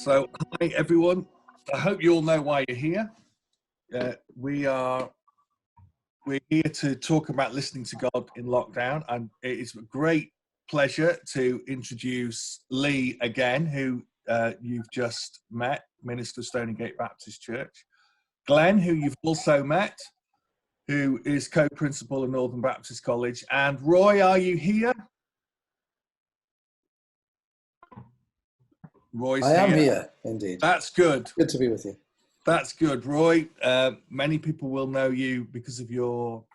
So, hi everyone. I hope you all know why you're here. We're here to talk about listening to God in lockdown, and it is a great pleasure to introduce Lee again, who you've just met, Minister of Stony Gate Baptist Church. Glenn, who you've also met, who is co-principal of Northern Baptist College, and Roy, are you here? Roy's I am here, indeed. That's good. Good to be with you. That's good, Roy. Many people will know you because of your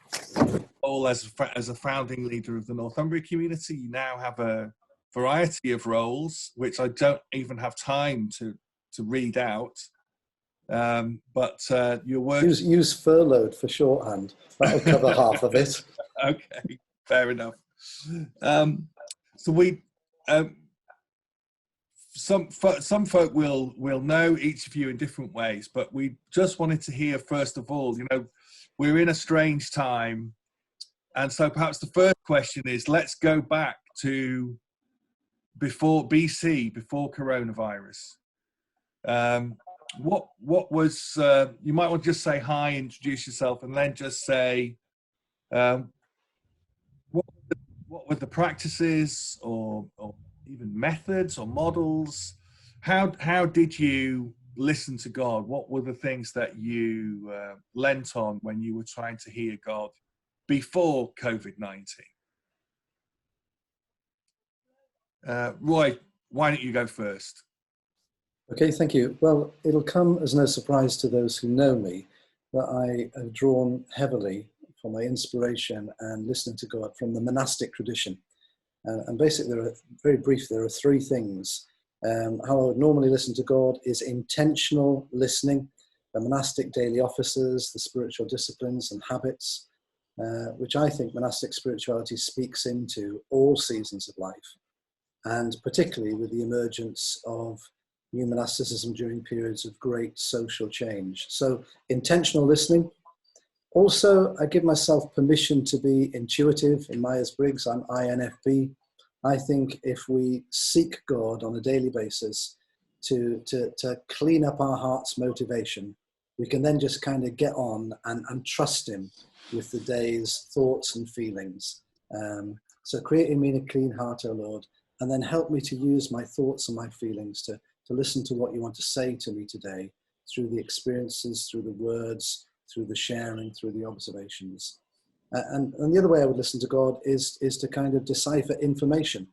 role as a founding leader of the Northumbria community. You now have a variety of roles, which I don't even have time to read out. But your work... Use furloughed for shorthand. That'll cover half of it. Okay, fair enough. So we... Some folk will know each of you in different ways, but we just wanted to hear, first of all, we're in a strange time. And so perhaps the first question is, let's go back to before BC, before coronavirus. What was, you might want to just say hi, introduce yourself, and then just say, what were the practices or even methods or models? How did you listen to God? What were the things that you lent on when you were trying to hear God before COVID-19? Roy, why don't you go first? Okay, thank you. Well, it'll come as no surprise to those who know me that I have drawn heavily for my inspiration and listening to God from the monastic tradition. And basically, there are three things. How I would normally listen to God is intentional listening, the monastic daily offices, the spiritual disciplines and habits, which I think monastic spirituality speaks into all seasons of life, and particularly with the emergence of new monasticism during periods of great social change. So intentional listening. Also, I give myself permission to be intuitive. In Myers-Briggs, I'm INFP. I think if we seek God on a daily basis to clean up our heart's motivation, we can then just kind of get on and trust him with the day's thoughts and feelings. So create in me a clean heart, O Lord, and then help me to use my thoughts and my feelings to listen to what you want to say to me today through the experiences, through the words, through the sharing, through the observations. And the other way I would listen to God is to kind of decipher information,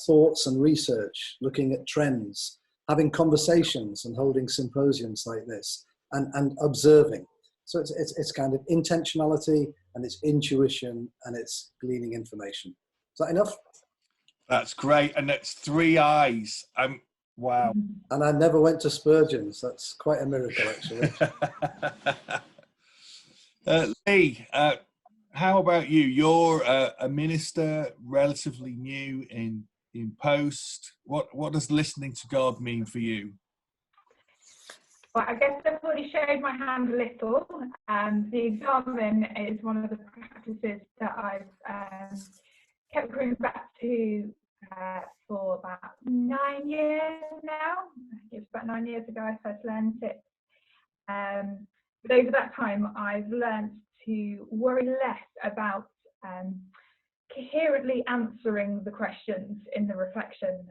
thoughts and research, looking at trends, having conversations and holding symposiums like this, and observing. So it's kind of intentionality, and it's intuition, and it's gleaning information. Is that enough? That's great, and that's 3 eyes. Wow. And I never went to Spurgeon's. That's quite a miracle, actually. Lee, how about you? You're a minister, relatively new in post. What does listening to God mean for you? Well, I guess I've already showed my hand a little. The examen is one of the practices that I've kept going back to for about 9 years now. It was about 9 years ago I first learned it. But over that time, I've learned to worry less about coherently answering the questions in the reflection.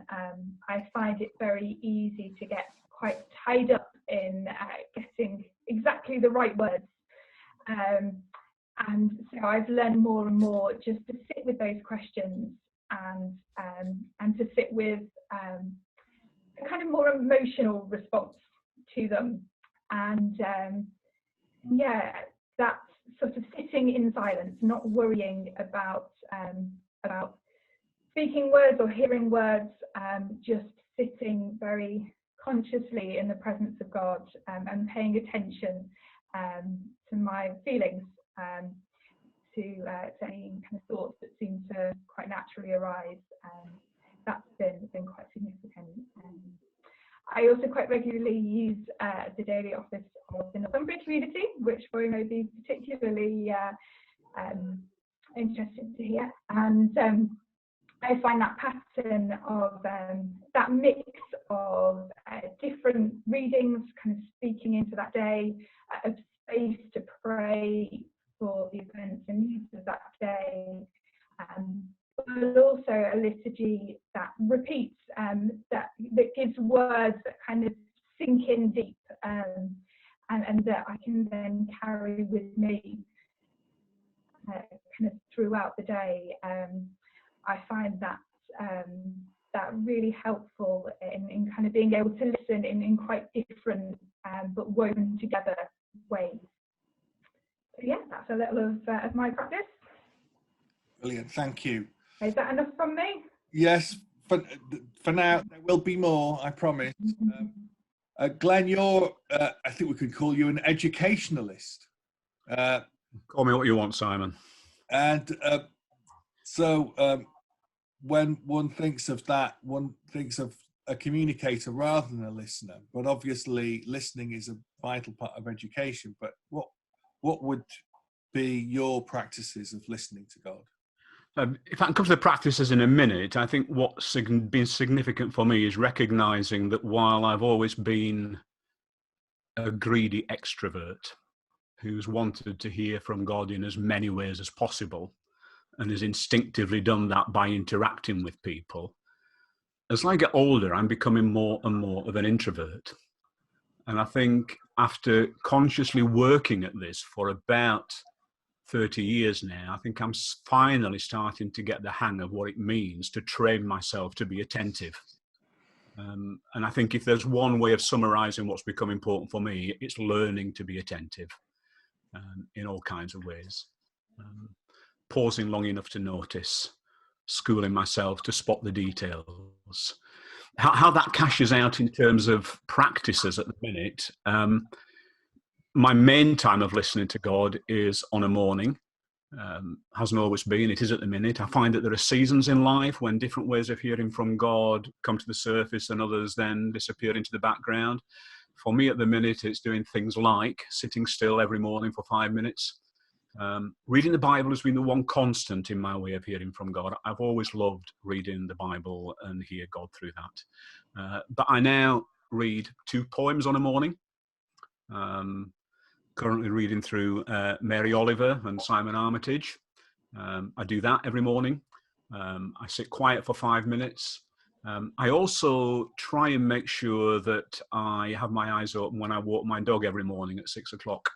I find it very easy to get quite tied up in getting exactly the right words. And so I've learned more and more just to sit with those questions and to sit with a kind of more emotional response to them. And yeah, that's sort of sitting in silence, not worrying about speaking words or hearing words, just sitting very consciously in the presence of God, and paying attention to my feelings, to any kind of thoughts that seem to quite naturally arise. That's been quite significant. I also quite regularly use the daily office of the Northumbria community, which Roy may be particularly interested to hear. And I find that pattern of that mix of different readings, kind of speaking into that day, of space to pray for the events and needs of that day, but also a liturgy that repeats, that gives words that kind of sink in deep, and that I can then carry with me kind of throughout the day. I find that that really helpful in kind of being able to listen in quite different but woven together ways. So yeah, that's a little of my practice. Brilliant, thank you. Is that enough from me? Yes, for now, there will be more, I promise. Glenn, you're, I think we could call you an educationalist. Call me what you want, Simon. And so when one thinks of that, one thinks of a communicator rather than a listener. But obviously, listening is a vital part of education. But what would be your practices of listening to God? If I can come to the practices in a minute, I think what's been significant for me is recognizing that while I've always been a greedy extrovert who's wanted to hear from God in as many ways as possible, and has instinctively done that by interacting with people, as I get older, I'm becoming more and more of an introvert. And I think after consciously working at this for about 30 years now, I think I'm finally starting to get the hang of what it means to train myself to be attentive. And I think if there's one way of summarizing what's become important for me, it's learning to be attentive in all kinds of ways. Pausing long enough to notice, schooling myself to spot the details. How that cashes out in terms of practices at the minute, my main time of listening to God is on a morning. Hasn't always been, it is at the minute. I find that there are seasons in life when different ways of hearing from God come to the surface and others then disappear into the background. For me at the minute, it's doing things like sitting still every morning for 5 minutes. Reading the Bible has been the one constant in my way of hearing from God. I've always loved reading the Bible and hear God through that. But I now read 2 poems on a morning. Currently reading through Mary Oliver and Simon Armitage. I do that every morning. I sit quiet for 5 minutes. I also try and make sure that I have my eyes open when I walk my dog every morning at 6 o'clock.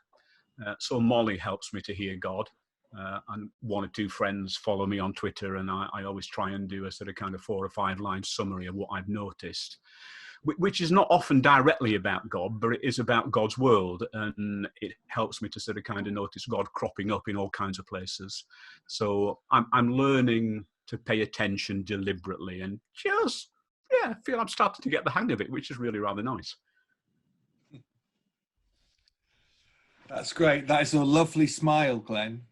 So Molly helps me to hear God, and 1 or 2 friends follow me on Twitter, and I always try and do a sort of kind of 4 or 5 line summary of what I've noticed, which is not often directly about God, but it is about God's world, and it helps me to sort of kind of notice God cropping up in all kinds of places. So I'm learning to pay attention deliberately, and just, I feel I'm starting to get the hang of it, which is really rather nice. That's great. That is a lovely smile, Glenn.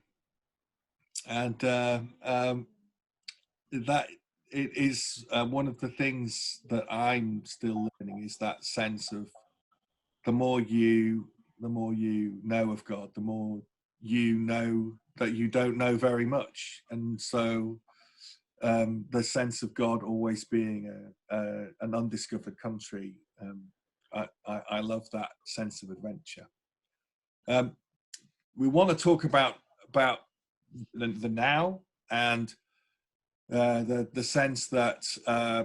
And that it is one of the things that I'm still learning is that sense of the more you know of God, the more you know that you don't know very much. And so the sense of God always being an undiscovered country, I love that sense of adventure. We want to talk about the now and the sense that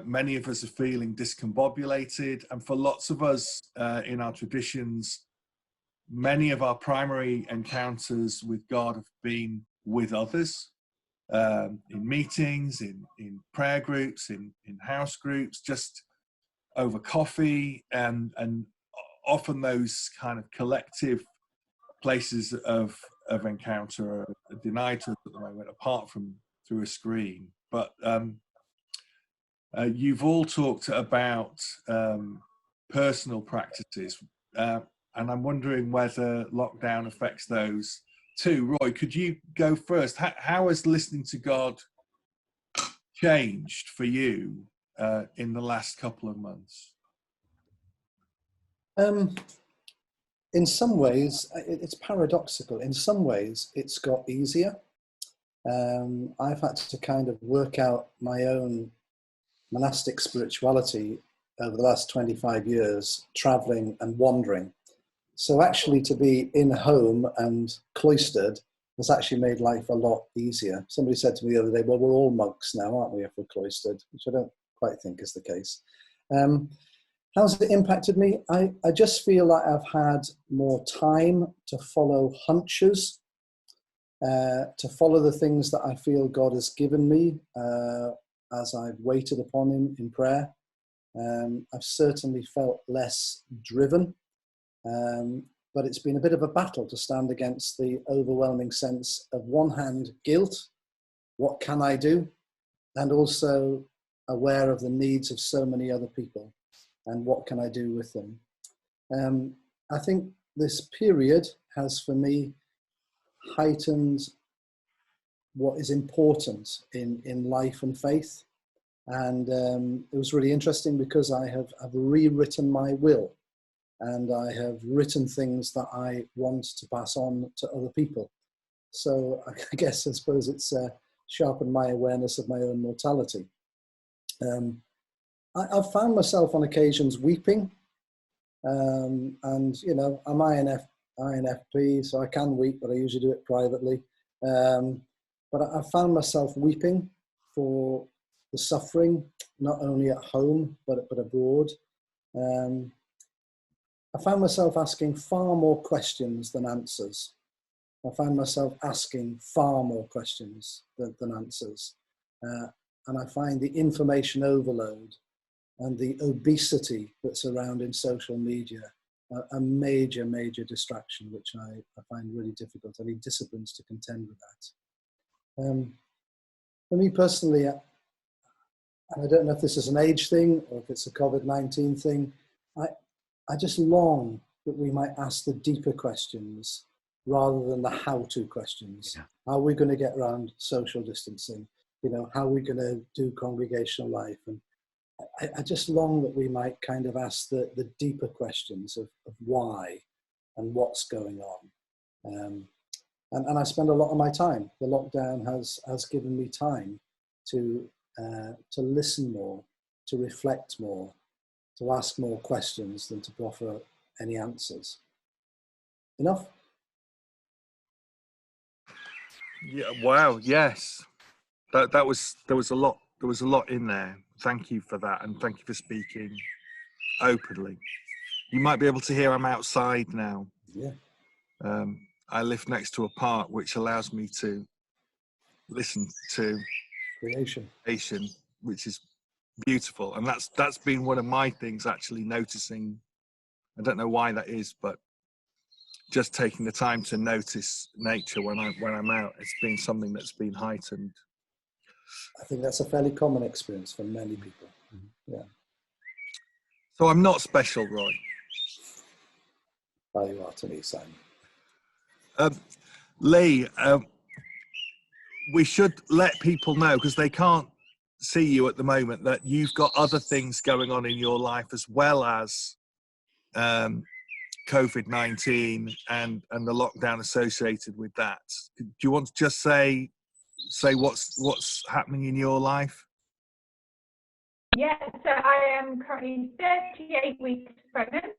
many of us are feeling discombobulated, and for lots of us in our traditions, many of our primary encounters with God have been with others, in meetings, in prayer groups, in house groups, just over coffee, and often those kind of collective places of encounter are denied to us at the moment, apart from through a screen. But you've all talked about personal practices, and I'm wondering whether lockdown affects those too. Roy, could you go first? How has listening to God changed for you in the last couple of months? In some ways, it's paradoxical. In some ways, it's got easier. I've had to kind of work out my own monastic spirituality over the last 25 years, traveling and wandering. So actually to be in home and cloistered has actually made life a lot easier. Somebody said to me the other day, well, we're all monks now, aren't we, if we're cloistered, which I don't quite think is the case. How's it impacted me? I just feel like I've had more time to follow hunches, to follow the things that I feel God has given me as I've waited upon him in prayer. I've certainly felt less driven, but it's been a bit of a battle to stand against the overwhelming sense of, one hand, guilt, what can I do? And also aware of the needs of so many other people and what can I do with them. I think this period has for me heightened what is important in life and faith. And it was really interesting because I've rewritten my will, and I have written things that I want to pass on to other people. So I suppose it's sharpened my awareness of my own mortality. I've found myself on occasions weeping, and you know, I'm INFP, so I can weep, but I usually do it privately. But I found myself weeping for the suffering, not only at home, but abroad. I found myself asking far more questions than answers. I found myself asking far more questions than answers. And I find the information overload and the obesity that's around in social media a major, major distraction, which I find really difficult. I need disciplines to contend with that. For me personally, and I don't know if this is an age thing or if it's a COVID-19 thing, I just long that we might ask the deeper questions rather than the how-to questions. Yeah. How are we going to get around social distancing? You know, how are we going to do congregational life? And I just long that we might kind of ask the deeper questions of why and what's going on. And I spend a lot of my time. The lockdown has given me time to listen more, to reflect more, to ask more questions than to offer any answers. Enough? Yeah. Wow. Yes. There was a lot. There was a lot in there. Thank you for that, and thank you for speaking openly. You might be able to hear I'm outside now. Yeah. I live next to a park, which allows me to listen to creation, which is beautiful. And that's been one of my things, actually noticing. I don't know why that is, but just taking the time to notice nature when I'm out, it's been something that's been heightened. I think that's a fairly common experience for many people. Yeah. So I'm not special, Roy. Oh, you are to me, Simon. Lee, we should let people know, because they can't see you at the moment, that you've got other things going on in your life as well as COVID-19 and the lockdown associated with that. Do you want to just say what's happening in your life? Yeah, so I am currently 38 weeks pregnant.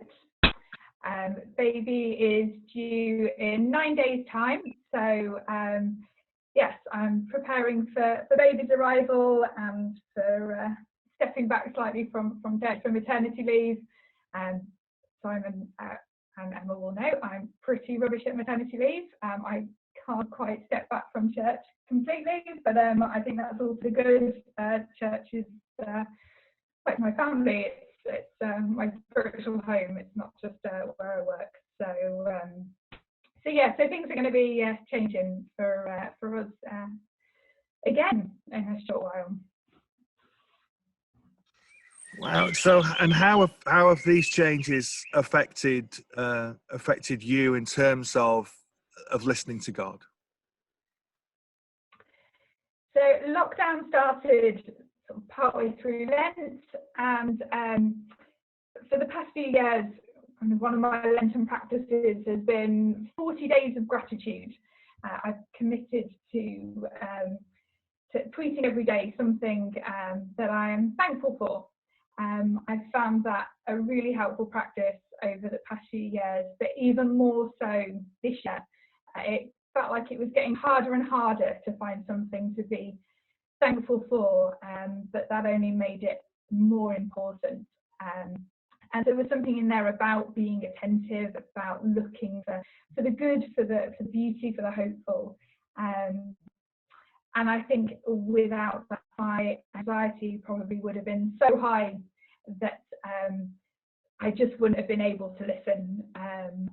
Baby is due in 9 days' time. So yes, I'm preparing for baby's arrival and for stepping back slightly from maternity leave. Simon and Emma will know I'm pretty rubbish at maternity leave. I can't quite step back from church completely, but I think that's all for good. Church is like my family. It's my spiritual home. It's not just where I work. So yeah, so things are going to be changing for us again in a short while. Wow. So, and how have these changes affected you in terms of listening to God? So lockdown started sort of partway through Lent, and for the past few years, one of my Lenten practices has been 40 days of gratitude. I've committed to tweeting every day something that I am thankful for. I've found that a really helpful practice over the past few years, but even more so this year. It felt like it was getting harder and harder to find something to be thankful for, but that only made it more important. And there was something in there about being attentive, about looking for the good, for the beauty, for the hopeful. And I think without that, my anxiety probably would have been so high that I just wouldn't have been able to listen.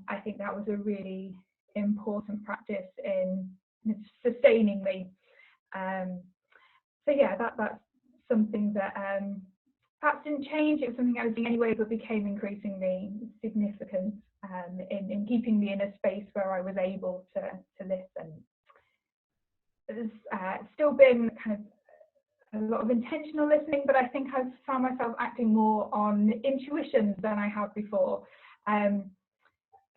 I think that was a really important practice in sustaining me. So yeah, that's something that perhaps didn't change. It was something I was doing anyway, but became increasingly significant in keeping me in a space where I was able to listen. There's still been kind of a lot of intentional listening, but I think I've found myself acting more on intuition than I have before.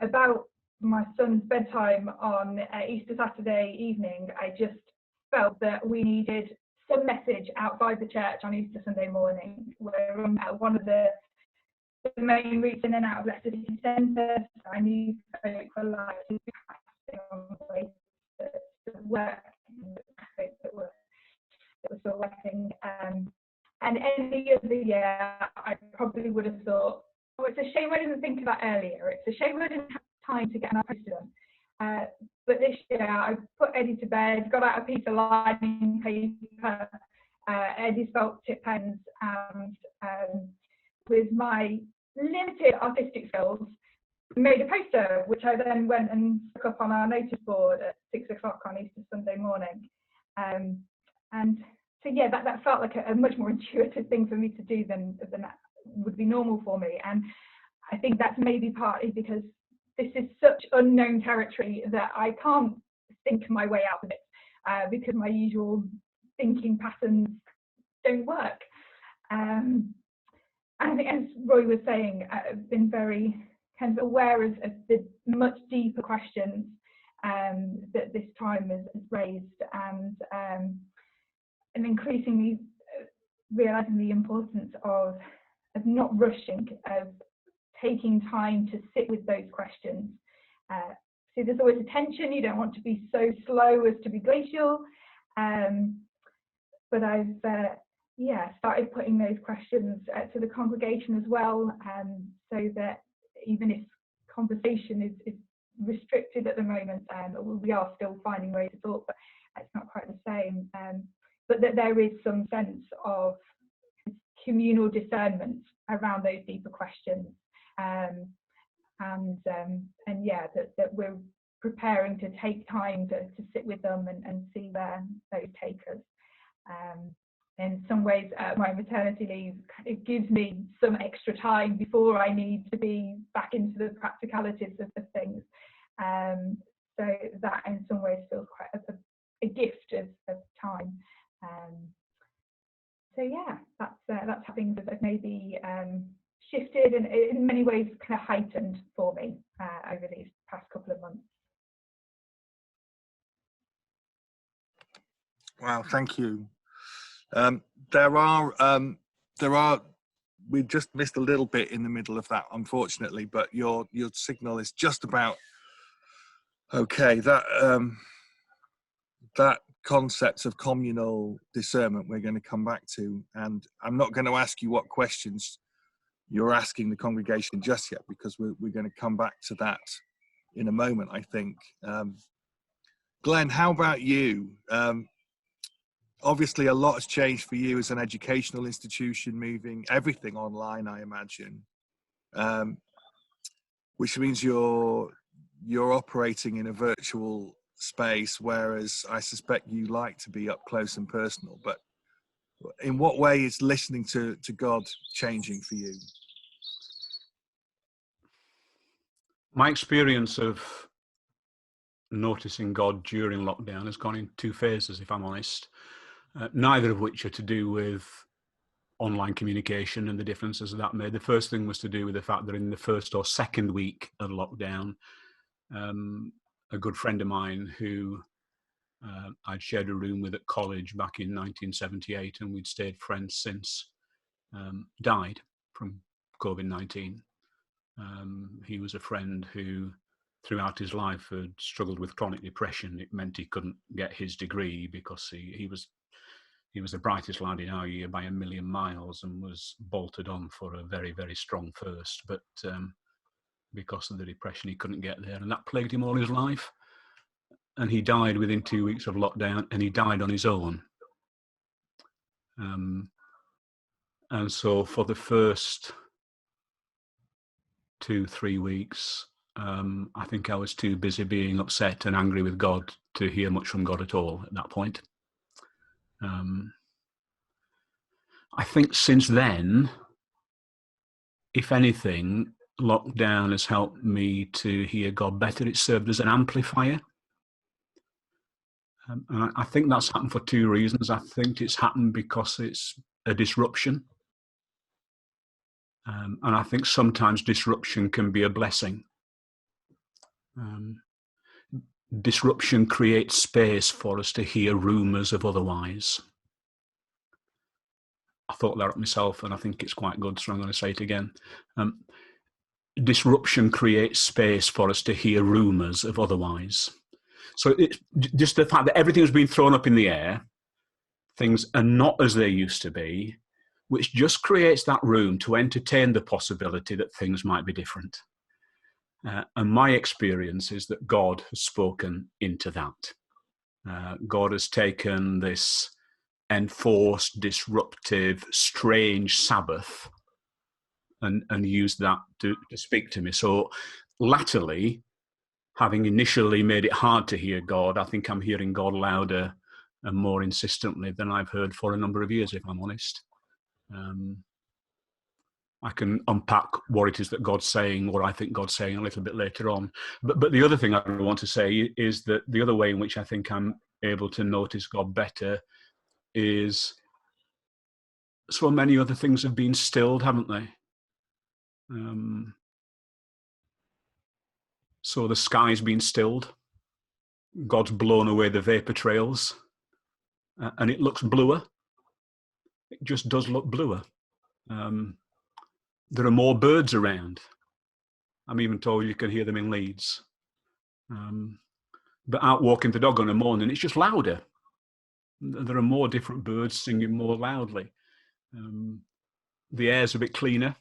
About my son's bedtime on Easter Saturday evening, I just felt that we needed some message outside the church on Easter Sunday morning. We're at one of the main routes in and out of Leicester City Centre, so I knew folk were likely to be passing on the way to work, that were still working. And any other year, I probably would have thought, oh, it's a shame I didn't think of that earlier. It's a shame I didn't have time to get an post done. But this year, I put Eddie to bed, got out a piece of lining paper, Eddie's felt tip pens, and with my limited artistic skills, made a poster, which I then went and stuck up on our notice board at 6 o'clock on Easter Sunday morning. And so yeah, that felt like a much more intuitive thing for me to do than that would be normal for me. And I think that's maybe partly because this is such unknown territory that I can't think my way out of it, because my usual thinking patterns don't work. And I think, as Roy was saying, I've been very kind of aware of the much deeper questions that this time has raised, and increasingly realising the importance of not rushing, of taking time to sit with those questions. So there's always a tension. You don't want to be so slow as to be glacial, but I've started putting those questions to the congregation as well, so that even if conversation is restricted at the moment, we are still finding ways to talk, but it's not quite the same. But that there is some sense of communal discernment around those deeper questions, and yeah, that we're preparing to take time to sit with them and see where those take us. In some ways, my maternity leave, it gives me some extra time before I need to be back into the practicalities of things. So that in some ways feels quite a gift of time. So yeah, that's how things have maybe shifted and in many ways kind of heightened for me over these past couple of months. Wow, thank you. We just missed a little bit in the middle of that, unfortunately, but your signal is just about okay. That concept of communal discernment we're going to come back to, and I'm not going to ask you what questions you're asking the congregation just yet, because we're going to come back to that in a moment, I think. Glenn, how about you? Obviously a lot has changed for you as an educational institution, moving everything online, I imagine, which means you're operating in a virtual space, whereas I suspect you like to be up close and personal. But in what way is listening to God changing for you? My experience of noticing God during lockdown has gone in two phases, if I'm honest, neither of which are to do with online communication and the differences that made. The first thing was to do with the fact that in the first or second week of lockdown, a good friend of mine who I'd shared a room with at college back in 1978, and we'd stayed friends since, died from COVID-19. He was a friend who, throughout his life, had struggled with chronic depression. It meant he couldn't get his degree because he was the brightest lad in our year by a million miles and was bolted on for a very, very strong first. But because of the depression, he couldn't get there, and that plagued him all his life. And he died within 2 weeks of lockdown, and he died on his own. And so for the first 2-3 weeks, I think I was too busy being upset and angry with God to hear much from God at all at that point. I think since then, if anything, lockdown has helped me to hear God better. It served as an amplifier. And I think that's happened for two reasons. I think it's happened because it's a disruption. And I think sometimes disruption can be a blessing. Disruption creates space for us to hear rumours of otherwise. I thought that up myself, and I think it's quite good, so I'm going to say it again. Disruption creates space for us to hear rumours of otherwise. So it's just the fact that everything has been thrown up in the air, things are not as they used to be, which just creates that room to entertain the possibility that things might be different. And my experience is that God has spoken into that. God has taken this enforced, disruptive, strange Sabbath and used that to speak to me. So latterly, having initially made it hard to hear God, I think I'm hearing God louder and more insistently than I've heard for a number of years, if I'm honest. I can unpack what it is that God's saying, what I think God's saying a little bit later on. But the other thing I want to say is that the other way in which I think I'm able to notice God better is so many other things have been stilled, haven't they? So the sky's been stilled. God's blown away the vapor trails, and it looks bluer. It just does look bluer. There are more birds around. I'm even told you can hear them in Leeds. But out walking the dog on a morning, it's just louder. There are more different birds singing more loudly. The air's a bit cleaner.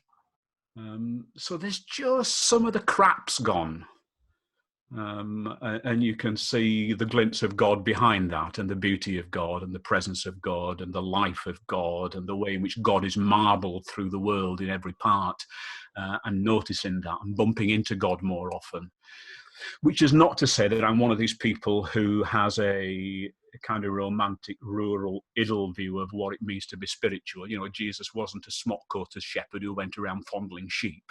So there's just some of the crap's gone. And you can see the glints of God behind that, and the beauty of God, and the presence of God, and the life of God, and the way in which God is marbled through the world in every part, and noticing that and bumping into God more often. Which is not to say that I'm one of these people who has a kind of romantic, rural, idle view of what it means to be spiritual. You know, Jesus wasn't a smock-coated shepherd who went around fondling sheep.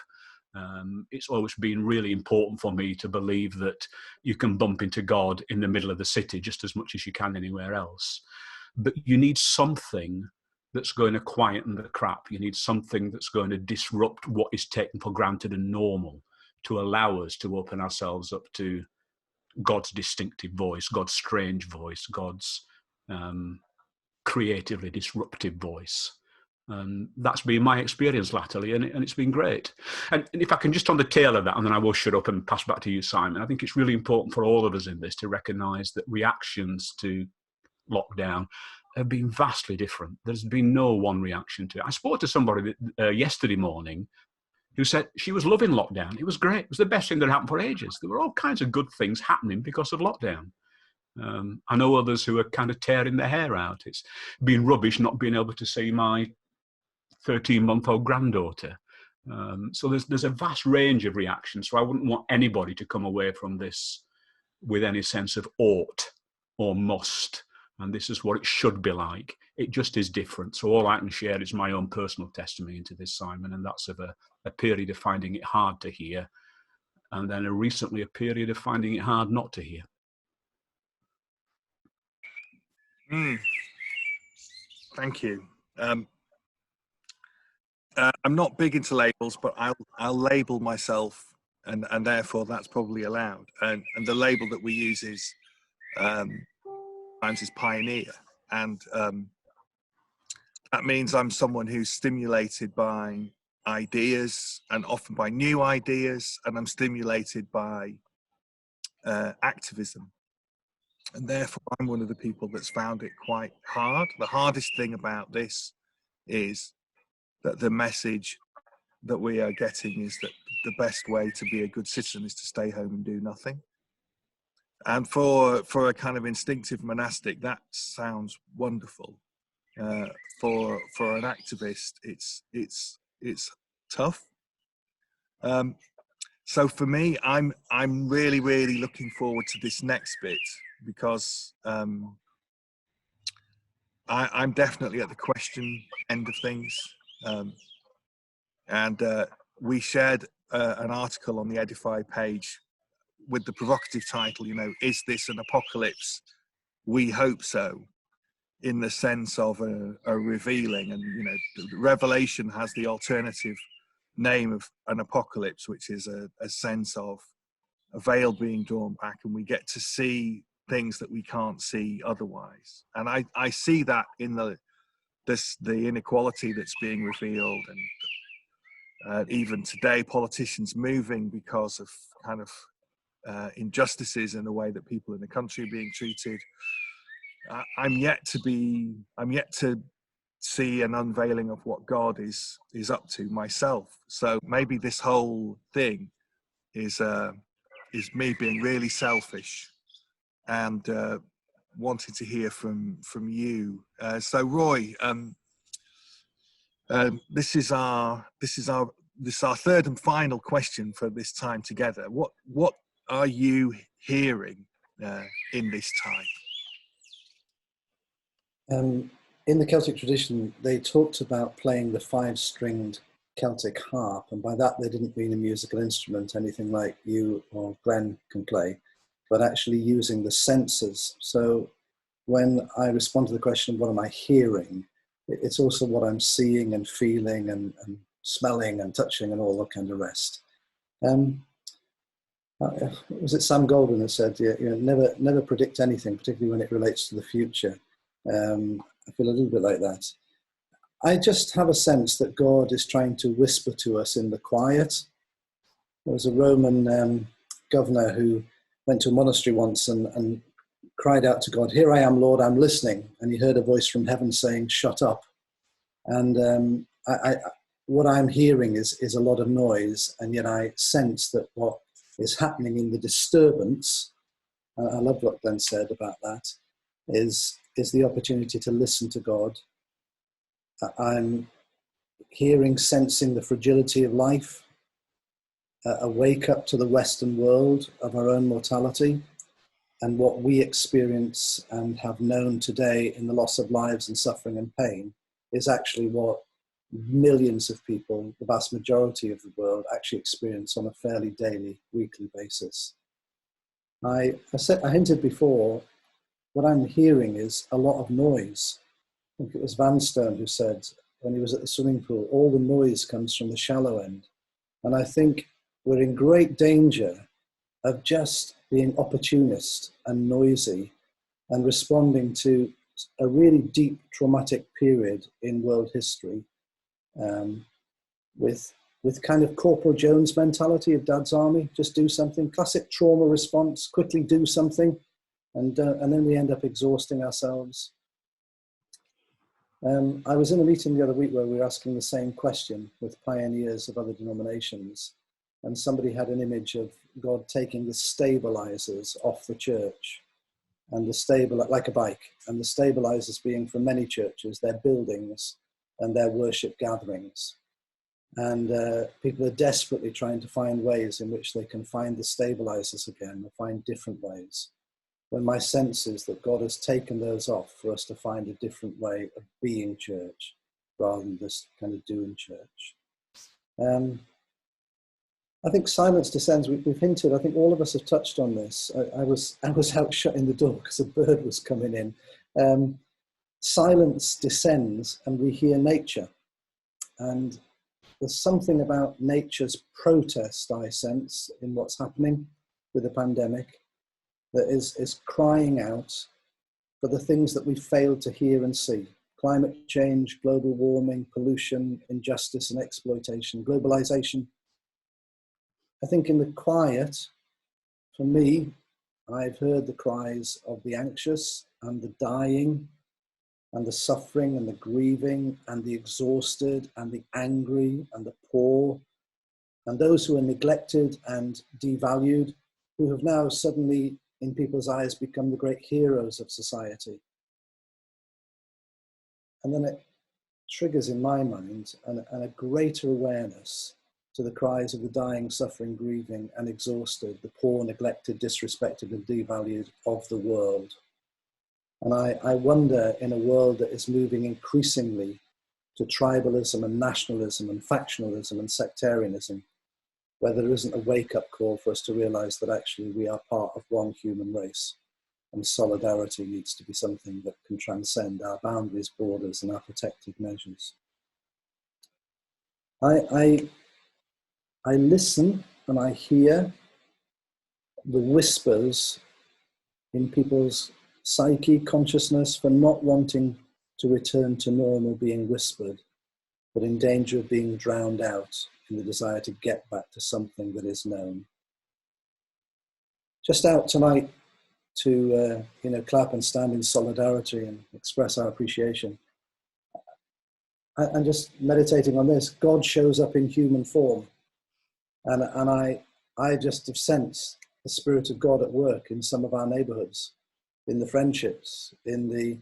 It's always been really important for me to believe that you can bump into God in the middle of the city just as much as you can anywhere else. But you need something that's going to quieten the crap. You need something that's going to disrupt what is taken for granted and normal, to allow us to open ourselves up to God's distinctive voice, God's strange voice, God's creatively disruptive voice. And that's been my experience latterly, and it's been great. And if I can just on the tail of that, and then I will shut up and pass back to you, Simon, I think it's really important for all of us in this to recognise that reactions to lockdown have been vastly different. There's been no one reaction to it. I spoke to somebody yesterday morning who said she was loving lockdown. It was great. It was the best thing that happened for ages. There were all kinds of good things happening because of lockdown. I know others who are kind of tearing their hair out. It's been rubbish not being able to see my 13-month-old granddaughter. So there's a vast range of reactions. So I wouldn't want anybody to come away from this with any sense of ought or must, and this is what it should be like. It just is different. So all I can share is my own personal testimony into this, Simon, and that's of a period of finding it hard to hear, and then recently a period of finding it hard not to hear. Thank you. I'm not big into labels, but I'll label myself and therefore that's probably allowed. And the label that we use is times is pioneer, and that means I'm someone who's stimulated by ideas, and often by new ideas, and I'm stimulated by activism. And therefore, I'm one of the people that's found it quite hard. The hardest thing about this is that the message that we are getting is that the best way to be a good citizen is to stay home and do nothing. And for a kind of instinctive monastic, that sounds wonderful. For an activist, it's tough. So for me, I'm really looking forward to this next bit, because I'm definitely at the question end of things, and we shared an article on the Edifi page with the provocative title, is this an apocalypse? We hope so, in the sense of a revealing. And Revelation has the alternative name of an apocalypse, which is a sense of a veil being drawn back, and we get to see things that we can't see otherwise. And I see that in the inequality that's being revealed, and even today politicians moving because of kind of injustices in the way that people in the country are being treated. I'm yet to see an unveiling of what God is up to myself. So maybe this whole thing is me being really selfish and wanting to hear from you. So Roy, this is our third and final question for this time together. What are you hearing in this time? In the Celtic tradition, they talked about playing the 5-stringed Celtic harp, and by that they didn't mean a musical instrument, anything like you or Glenn can play, but actually using the senses. So when I respond to the question, what am I hearing? It's also what I'm seeing and feeling and smelling and touching and all that kind of rest. Was it Sam Golden who said, never predict anything, particularly when it relates to the future? I feel a little bit like that. I just have a sense that God is trying to whisper to us in the quiet. There was a Roman governor who went to a monastery once and cried out to God, "Here I am, Lord, I'm listening." And he heard a voice from heaven saying, "Shut up." And what I'm hearing is a lot of noise, and yet I sense that what is happening in the disturbance, I love what Glenn said about that, is the opportunity to listen to God. I'm hearing, sensing the fragility of life, a wake up to the Western world of our own mortality, and what we experience and have known today in the loss of lives and suffering and pain is actually what millions of people, the vast majority of the world, actually experience on a fairly daily, weekly basis. I hinted before, what I'm hearing is a lot of noise. I think it was Vanstone who said, when he was at the swimming pool, all the noise comes from the shallow end. And I think we're in great danger of just being opportunist and noisy and responding to a really deep traumatic period in world history with kind of Corporal Jones mentality of Dad's Army, just do something, classic trauma response, quickly do something, and then we end up exhausting ourselves. I was in a meeting the other week where we were asking the same question with pioneers of other denominations, and somebody had an image of God taking the stabilizers off the church, and like a bike, and the stabilizers being for many churches, their buildings and their worship gatherings. And people are desperately trying to find ways in which they can find the stabilizers again, or find different ways. When my sense is that God has taken those off for us to find a different way of being church rather than just kind of doing church. I think silence descends. We've hinted. I think all of us have touched on this. I was out shutting the door because a bird was coming in. Silence descends, and we hear nature. And there's something about nature's protest, I sense, in what's happening with the pandemic, that is crying out for the things that we failed to hear and see. Climate change, global warming, pollution, injustice and exploitation, globalization. I think in the quiet, for me, I've heard the cries of the anxious and the dying and the suffering and the grieving and the exhausted and the angry and the poor and those who are neglected and devalued, who have now suddenly, in people's eyes, become the great heroes of society. And then it triggers in my mind a greater awareness to the cries of the dying, suffering, grieving and exhausted, the poor, neglected, disrespected and devalued of the world. And I wonder, in a world that is moving increasingly to tribalism and nationalism and factionalism and sectarianism, whether there isn't a wake-up call for us to realize that actually we are part of one human race, and solidarity needs to be something that can transcend our boundaries, borders and our protective measures. I listen and I hear the whispers in people's psyche, consciousness, for not wanting to return to normal being whispered, but in danger of being drowned out in the desire to get back to something that is known. Just out tonight to clap and stand in solidarity and express our appreciation. I'm just meditating on this. God shows up in human form, and I just have sensed the Spirit of God at work in some of our neighbourhoods, in the friendships, in the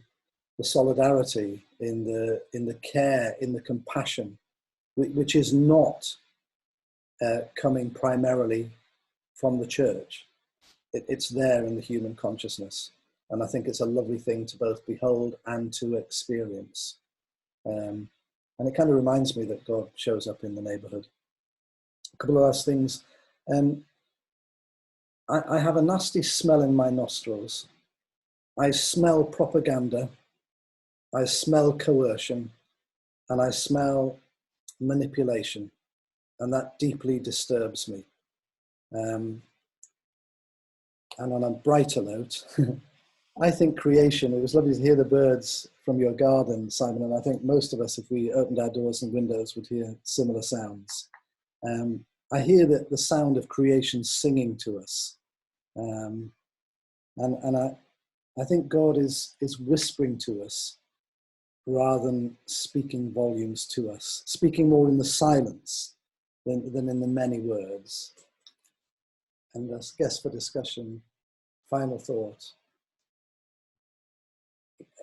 solidarity, in the care, in the compassion, which is not coming primarily from the church. It's there in the human consciousness. And I think it's a lovely thing to both behold and to experience. And it kind of reminds me that God shows up in the neighborhood. A couple of last things. I have a nasty smell in my nostrils. I smell propaganda. I smell coercion. And I smell manipulation. And that deeply disturbs me. And on a brighter note, I think creation, it was lovely to hear the birds from your garden, Simon, and I think most of us, if we opened our doors and windows, would hear similar sounds. I hear the sound of creation singing to us. And I think God is whispering to us rather than speaking volumes to us, speaking more in the silence than in the many words. And I guess for discussion, final thought.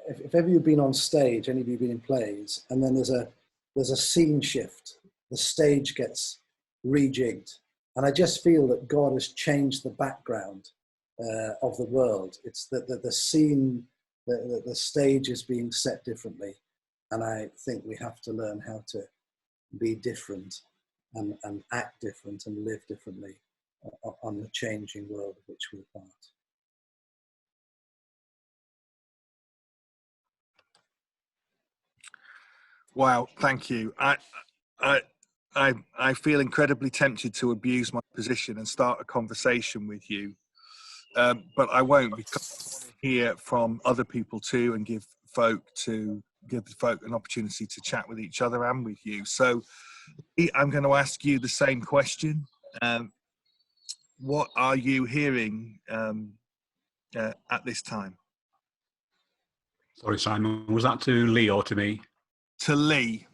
If ever you've been on stage, any of you have been in plays, and then there's a scene shift, the stage gets rejigged, and I just feel that God has changed the background of the world. It's the scene, the stage is being set differently, and I think we have to learn how to be different and act different and live differently on the changing world of which we're part. Wow, thank you. I feel incredibly tempted to abuse my position and start a conversation with you, but I won't, because I want to hear from other people too and give folk an opportunity to chat with each other and with you. So I'm going to ask you the same question. What are you hearing at this time? Sorry, Simon, was that to Lee or to me? To Lee.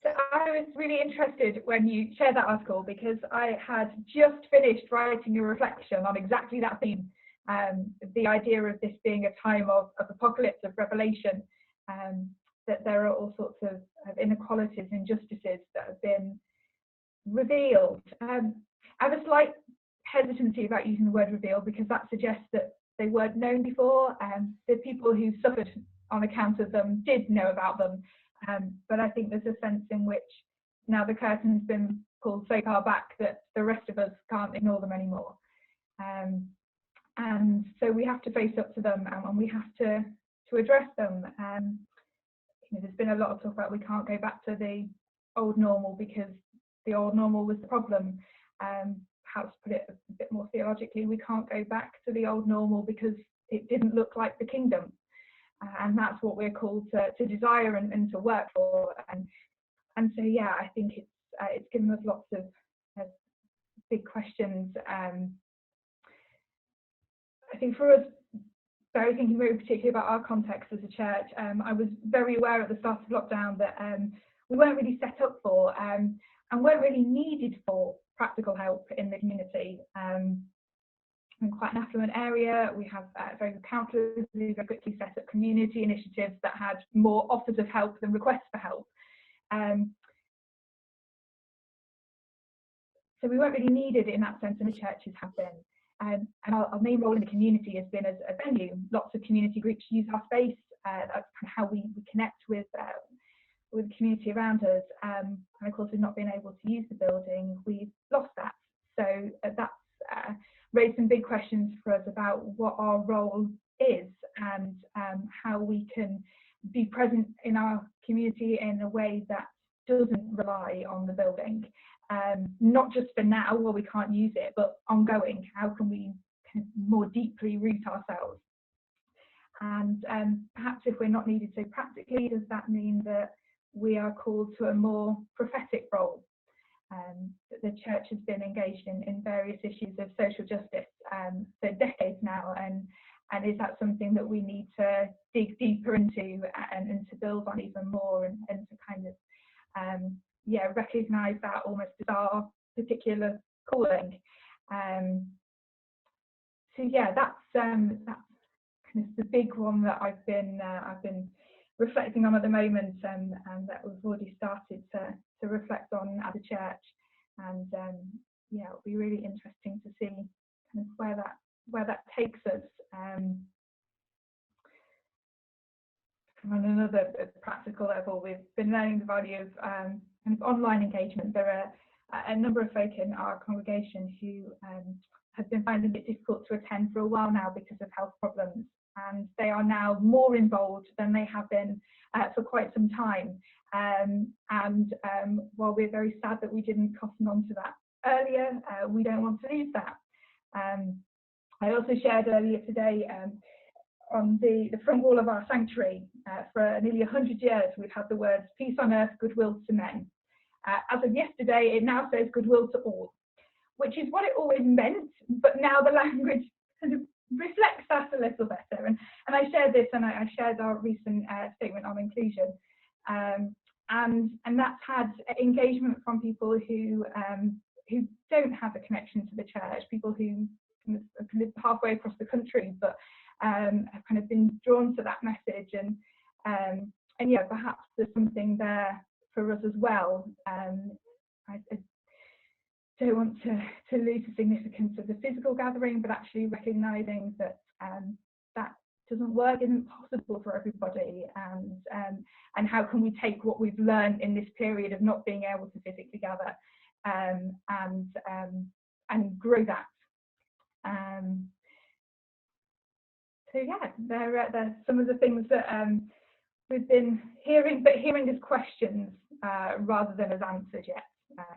So I was really interested when you shared that article, because I had just finished writing a reflection on exactly that theme, the idea of this being a time of apocalypse, of revelation, that there are all sorts of inequalities, injustices that have been revealed. I have a slight hesitancy about using the word reveal, because that suggests that they weren't known before, and the people who suffered on account of them did know about them. But I think there's a sense in which now the curtain's been pulled so far back that the rest of us can't ignore them anymore. And so we have to face up to them, and we have to address them. there's been a lot of talk about we can't go back to the old normal because the old normal was the problem. Perhaps put it a bit more theologically, we can't go back to the old normal because it didn't look like the kingdom. And that's what we're called to desire and to work for. And so, yeah, I think it's given us lots of big questions. I think for us, thinking very particularly about our context as a church, I was very aware at the start of lockdown that we weren't really set up for and weren't really needed for practical help in the community. In quite an affluent area, we have very good counsellors who very quickly set up community initiatives that had more offers of help than requests for help. So we weren't really needed in that sense, and the churches have been. And our main role in the community has been as a venue. Lots of community groups use our space. That's kind of how we connect with the community around us. And of course, we've not been able to use the building. We've lost that. So that's raised some big questions for us about what our role is and how we can be present in our community in a way that doesn't rely on the building. Not just for now, while we can't use it, but ongoing. How can we kind of more deeply root ourselves? And perhaps if we're not needed so practically, does that mean that we are called to a more prophetic role? That the church has been engaged in various issues of social justice for decades now, and is that something that we need to dig deeper into and to build on even more and to kind of recognise that almost as our particular calling. So yeah, that's kind of the big one that I've been reflecting on at the moment, and that we've already started to reflect on as a church. And it'll be really interesting to see kind of where that takes us. On another practical level, we've been learning the value of kind of online engagement. There are a number of folk in our congregation who have been finding it difficult to attend for a while now because of health problems, and they are now more involved than they have been for quite some time. While we're very sad that we didn't cotton on to that earlier, we don't want to lose that. I also shared earlier today on the front wall of our sanctuary, for nearly 100 years, we've had the words "peace on earth, goodwill to men." As of yesterday, it now says "goodwill to all," which is what it always meant, but now the language kind of reflects that a little better. And I shared this, and I shared our recent statement on inclusion, and that's had engagement from people who don't have a connection to the church, people who kind of live halfway across the country, but have kind of been drawn to that message, and perhaps there's something there for us as well. I don't want to lose the significance of the physical gathering, but actually recognising that that doesn't work, isn't possible for everybody, and how can we take what we've learned in this period of not being able to physically gather and grow that. So yeah, there are some of the things that we've been hearing, but hearing as questions rather than as answers yet.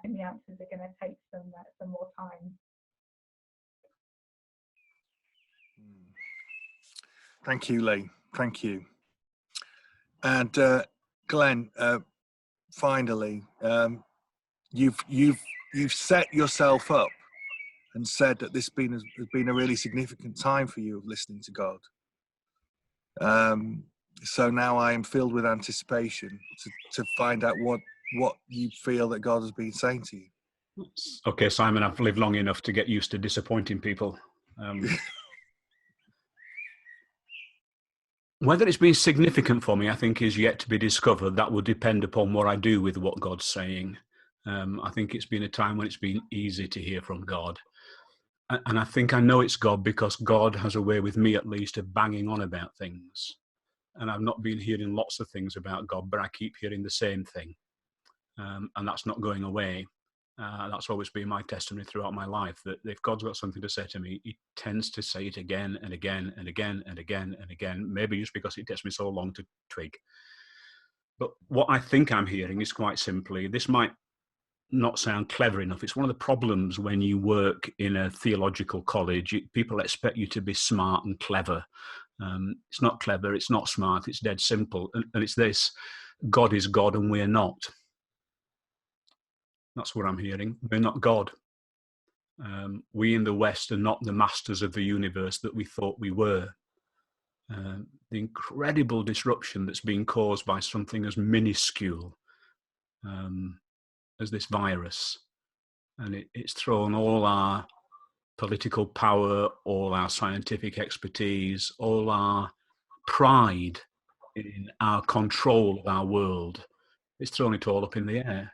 And the answers are going to take some more time. Thank you, Lee. Thank you. And Glenn, finally, you've set yourself up and said that this has been a really significant time for you of listening to God. So now I am filled with anticipation to find out what you feel that God has been saying to you. Okay, Simon, I've lived long enough to get used to disappointing people. Whether it's been significant for me, I think, is yet to be discovered. That will depend upon what I do with what God's saying. I think it's been a time when it's been easy to hear from God. And I think I know it's God because God has a way, with me at least, of banging on about things. And I've not been hearing lots of things about God, but I keep hearing the same thing. And that's not going away. That's always been my testimony throughout my life, that if God's got something to say to me, he tends to say it again and again and again and again and again, maybe just because it takes me so long to twig. But what I think I'm hearing is quite simply, this might not sound clever enough. It's one of the problems when you work in a theological college. People expect you to be smart and clever. It's not clever, it's not smart, it's dead simple. And it's this: God is God and we're not. That's what I'm hearing. We're not God. We in the West are not the masters of the universe that we thought we were. The incredible disruption that's being caused by something as minuscule as this virus, and it's thrown all our political power, all our scientific expertise, all our pride in our control of our world. It's thrown it all up in the air.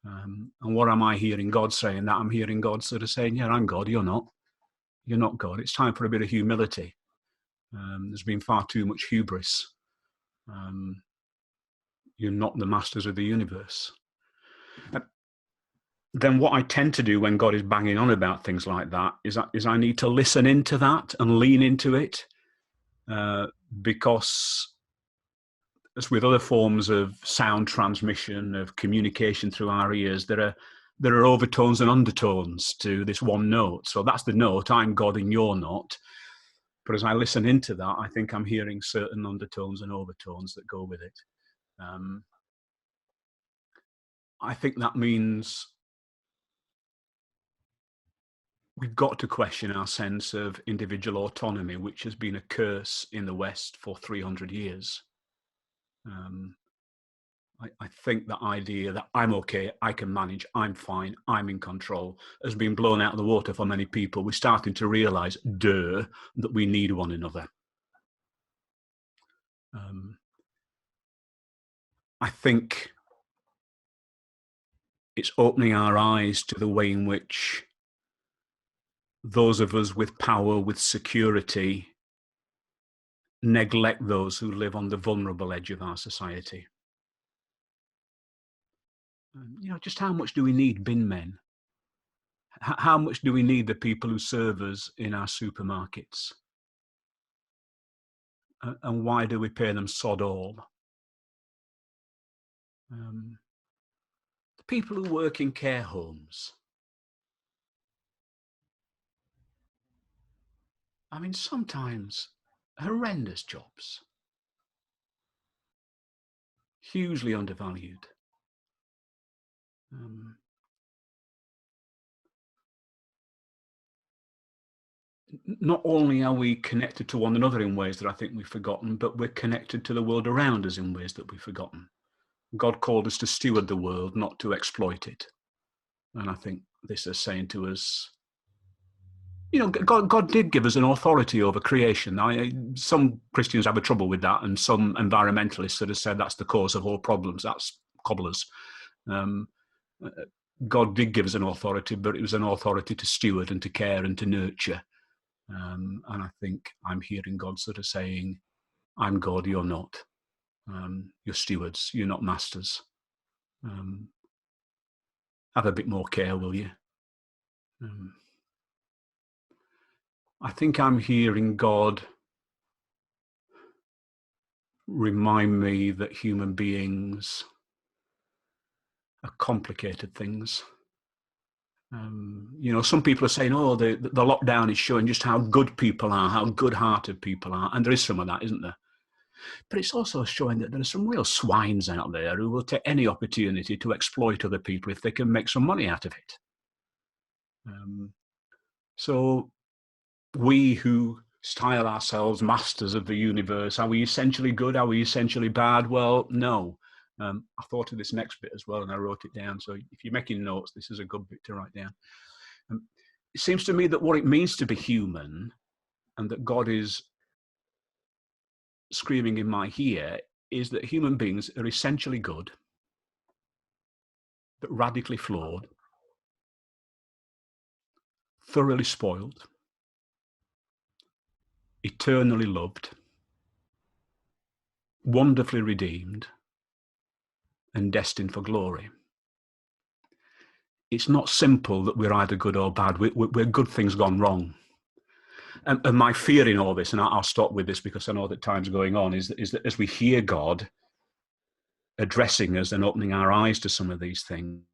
And what am I hearing God saying? That I'm hearing God sort of saying, yeah, I'm God, you're not. You're not God. It's time for a bit of humility. There's been far too much hubris. You're not the masters of the universe. Then what I tend to do when God is banging on about things like that is I need to listen into that and lean into it, because as with other forms of sound transmission, of communication through our ears, there are overtones and undertones to this one note. So that's the note, I'm God and you're not. But as I listen into that, I think I'm hearing certain undertones and overtones that go with it. I think that means we've got to question our sense of individual autonomy, which has been a curse in the West for 300 years. I think the idea that I'm okay, I can manage, I'm fine, I'm in control, has been blown out of the water for many people. We're starting to realise, that we need one another. I think it's opening our eyes to the way in which those of us with power, with security, neglect those who live on the vulnerable edge of our society. Just how much do we need bin men? How much do we need the people who serve us in our supermarkets? And why do we pay them sod all? The people who work in care homes. I mean, sometimes horrendous jobs, hugely undervalued. Not only are we connected to one another in ways that I think we've forgotten, but we're connected to the world around us in ways that we've forgotten. God called us to steward the world, not to exploit it. And I think this is saying to us, God did give us an authority over creation. Some Christians have a trouble with that, and some environmentalists sort of said that's the cause of all problems. That's cobblers. God did give us an authority, but it was an authority to steward and to care and to nurture. And I think I'm hearing God sort of saying, I'm God, you're not. You're stewards, you're not masters. Have a bit more care, will you? I think I'm hearing God remind me that human beings are complicated things. Some people are saying, the lockdown is showing just how good people are, how good-hearted people are. And there is some of that, isn't there? But it's also showing that there are some real swines out there who will take any opportunity to exploit other people if they can make some money out of it. So we who style ourselves masters of the universe, are we essentially good? Are we essentially bad? Well, no. I thought of this next bit as well, and I wrote it down. So if you're making notes, this is a good bit to write down. It seems to me that what it means to be human, and that God is screaming in my ear, is that human beings are essentially good, but radically flawed, thoroughly spoiled, eternally loved, wonderfully redeemed, and destined for glory. It's not simple that we're either good or bad. We're good things gone wrong. And my fear in all this, and I'll stop with this because I know that time's going on, is that as we hear God, addressing us and opening our eyes to some of these things.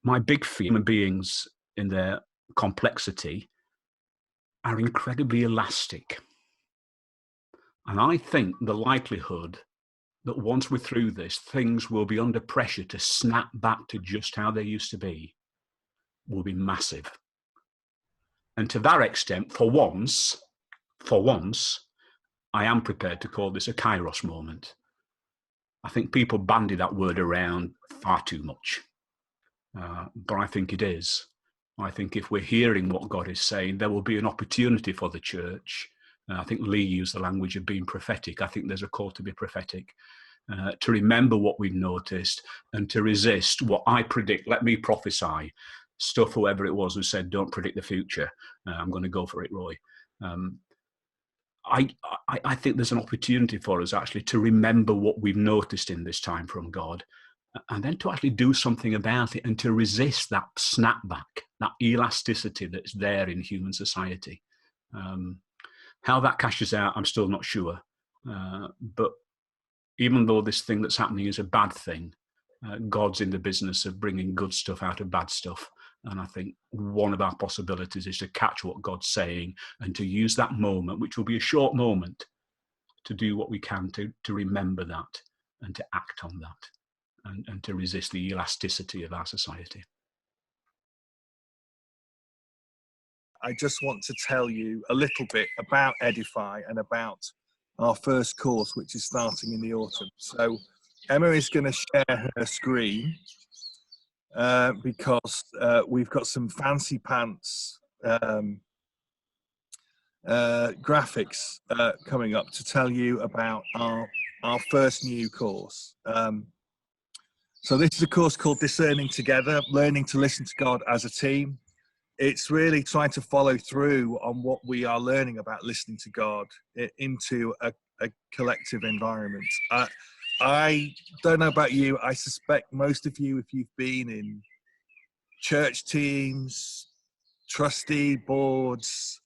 My big fear, human beings in their complexity are incredibly elastic. And I think the likelihood that once we're through this, things will be under pressure to snap back to just how they used to be will be massive. And to that extent, for once, I am prepared to call this a Kairos moment. I think people bandy that word around far too much. But I think it is. I think if we're hearing what God is saying, there will be an opportunity for the church. I think Lee used the language of being prophetic. I think there's a call to be prophetic, to remember what we've noticed and to resist what I predict. Let me prophesy stuff, whoever it was who said, don't predict the future. I'm going to go for it, Roy. I think there's an opportunity for us actually to remember what we've noticed in this time from God, and then to actually do something about it and to resist that snapback, that elasticity that's there in human society. How that cashes out, I'm still not sure. But even though this thing that's happening is a bad thing, God's in the business of bringing good stuff out of bad stuff. And I think one of our possibilities is to catch what God's saying and to use that moment, which will be a short moment, to do what we can to remember that and to act on that and to resist the elasticity of our society. I just want to tell you a little bit about Edifi and about our first course, which is starting in the autumn. So Emma is going to share her screen because we've got some fancy pants graphics coming up to tell you about our first new course. So this is a course called Discerning Together, Learning to Listen to God as a Team. It's really trying to follow through on what we are learning about listening to God into a collective environment. I don't know about you, I suspect most of you, if you've been in church teams, trustee boards,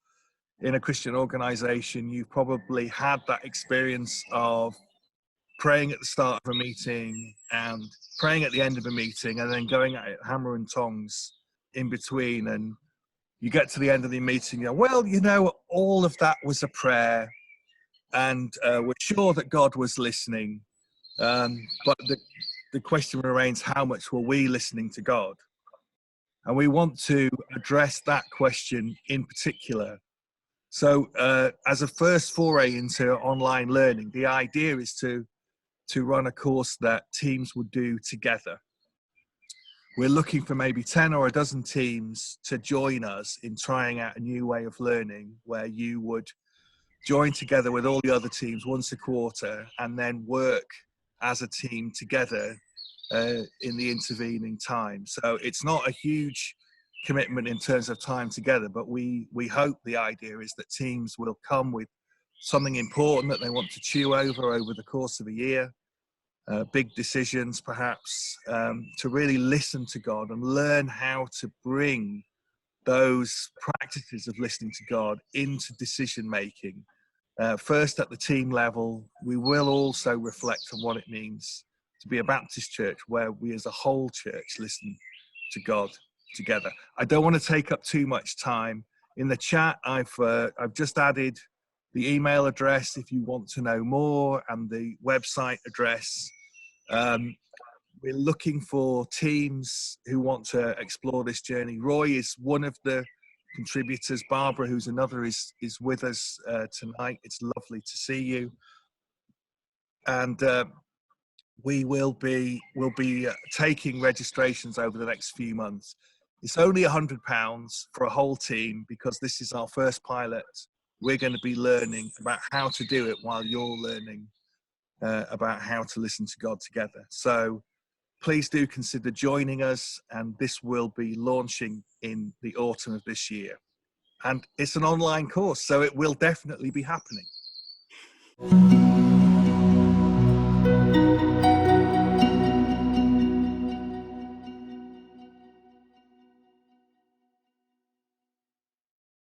in a Christian organization, you've probably had that experience of praying at the start of a meeting and praying at the end of a meeting and then going at it hammer and tongs in between. And you get to the end of the meeting, you go, well, you know, all of that was a prayer and we're sure that God was listening. But the question remains, how much were we listening to God? And we want to address that question in particular. So as a first foray into online learning, the idea is to run a course that teams would do together. We're looking for maybe 10 or a dozen teams to join us in trying out a new way of learning where you would join together with all the other teams once a quarter and then work as a team together in the intervening time. So it's not a huge commitment in terms of time together, but we hope the idea is that teams will come with something important that they want to chew over the course of a year, big decisions perhaps, to really listen to God and learn how to bring those practices of listening to God into decision making. First at the team level, we will also reflect on what it means to be a Baptist church where we as a whole church listen to God together. I don't want to take up too much time. In the chat, I've just added the email address if you want to know more and the website address. We're looking for teams who want to explore this journey. Roy is one of the contributors. Barbara, who's another, is with us tonight. It's lovely to see you. And we'll be taking registrations over the next few months. It's only £100 for a whole team because this is our first pilot. We're going to be learning about how to do it while you're learning about how to listen to God together. So please do consider joining us, and this will be launching in the autumn of this year. And it's an online course, so it will definitely be happening.